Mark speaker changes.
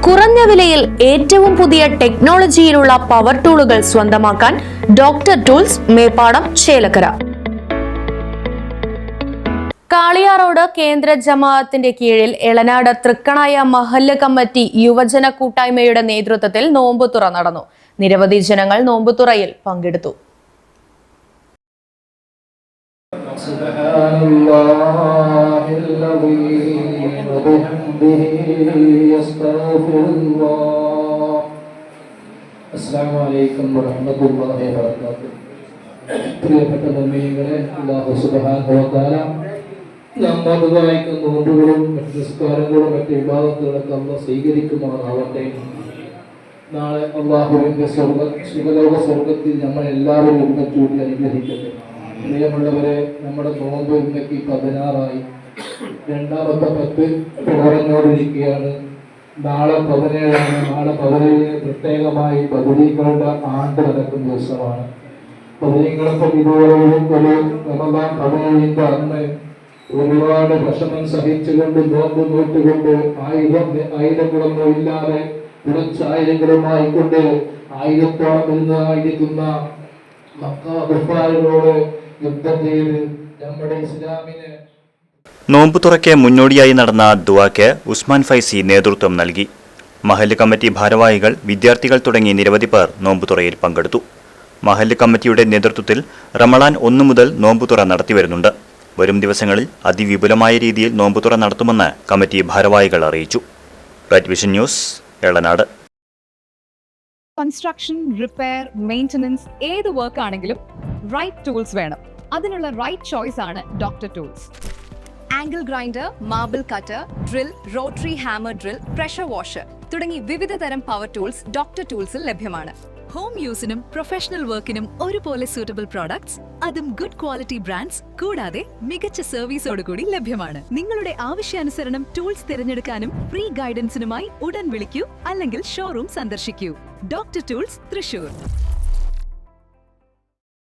Speaker 1: കുറഞ്ഞ വിലയിൽ ഏറ്റവും പുതിയ ടെക്നോളജിയിലുള്ള പവർ ടൂളുകൾ സ്വന്തമാക്കാൻ ഡോക്ടർ ടൂൾസ്, മേപ്പാടം, ചേലക്കര. കാളിയാറോഡ് കേന്ദ്ര ജമാഅത്തിന്റെ കീഴിൽ എളനാട് തൃക്കണായ മഹല്ല് കമ്മിറ്റി യുവജന കൂട്ടായ്മയുടെ നേതൃത്വത്തിൽ നോമ്പുതുറ നടന്നു. നിരവധി ജനങ്ങൾ നോമ്പുതുറയിൽ പങ്കെടുത്തു.
Speaker 2: പ്രിയപ്പെട്ട മുഅ്മിനീങ്ങളെ, അല്ലാഹു സുബ്ഹാനഹു വ തആല നമ്മോട് വായിക്കുന്ന നോമ്പുകളും നിസ്കാരങ്ങളും മറ്റ് ഇബാദത്തുകളൊക്കെ അല്ലാഹു സ്വീകരിക്കുമാറാവട്ടെ. നാളെ അല്ലാഹുവിന്റെ സുഖലോക സ്വർഗത്തിൽ നമ്മൾ എല്ലാവരും ഒരുമിച്ചുകൂടി അനുഗ്രഹിക്കട്ടെ. പ്രിയമുള്ളവരെ, നമ്മുടെ നോമ്പ് ഇന്നേക്ക് 16 രണ്ടാമത്തെ 10 തുടർന്നുകൊണ്ടിരിക്കുകയാണ്. നാളെ 17 നാളെ 17 പ്രത്യേകമായി ബദരീകളുടെ ആണ്ട് നടക്കുന്ന ദിവസമാണ്. ബദരീങ്ങളൊപ്പം ഇതുവരെയും ഒരു റമദാൻ 17 അന്ന് ഒരുപാട് വിഷമം സഹിച്ചുകൊണ്ട് നോമ്പ് നോറ്റുകൊണ്ട് ആയിരങ്ങളൊന്നും ഇല്ലാതെ കുറച്ചായിരങ്ങളുമായിക്കൊണ്ട് 1000ഓളം വരുന്നതായിരിക്കുന്ന മക്കാഫാരോട് യുദ്ധം ചെയ്ത് നമ്മുടെ ഇസ്ലാമിനെ.
Speaker 3: നോമ്പ് തുറയ്ക്ക് മുന്നോടിയായി നടന്ന ദുആക്ക് ഉസ്മാൻ ഫൈസി നേതൃത്വം നൽകി. മഹല്ല് കമ്മിറ്റി ഭാരവാഹികൾ, വിദ്യാർത്ഥികൾ തുടങ്ങി നിരവധി പേർ നോമ്പുതുറയിൽ പങ്കെടുത്തു. മഹല്ല് കമ്മിറ്റിയുടെ നേതൃത്വത്തിൽ റമളാൻ 1 മുതൽ നോമ്പുതുറ നടത്തിവരുന്നുണ്ട്. വരും ദിവസങ്ങളിൽ അതിവിപുലമായ രീതിയിൽ നോമ്പുതുറ നടത്തുമെന്ന് കമ്മിറ്റി ഭാരവാഹികൾ അറിയിച്ചു. Right vision news, Elanad.
Speaker 4: Construction, repair, maintenance ഏത് വർക്ക് ആണെങ്കിലും റൈറ്റ് ടൂൾസ് വേണം. അതിനുള്ള റൈറ്റ് ചോയ്സ് ആണ് doctor tools. Angle grinder, marble cutter, drill, rotary hammer drill, pressure washer തുടങ്ങി വിവിധ തരം പവർ ടൂൾസ് ഡോക്ടർ ടൂൾസിൽ ലഭ്യമാണ്.
Speaker 5: ഹോം യൂസിനും പ്രൊഫഷണൽ വർക്കിനും ഒരുപോലെ സൂട്ടബിൾ പ്രോഡക്ട്സ്, അതും ഗുഡ് ക്വാളിറ്റി ബ്രാൻഡ്സ്, കൂടാതെ മികച്ച സർവീസോടുകൂടി ലഭ്യമാണ്. നിങ്ങളുടെ ആവശ്യാനുസരണം ടൂൾസ് തിരഞ്ഞെടുക്കാനും ഫ്രീ ഗൈഡൻസിനുമായി ഉടൻ വിളിക്കൂ അല്ലെങ്കിൽ ഷോറൂം സന്ദർശിക്കൂ. Doctor tools, Thrissur.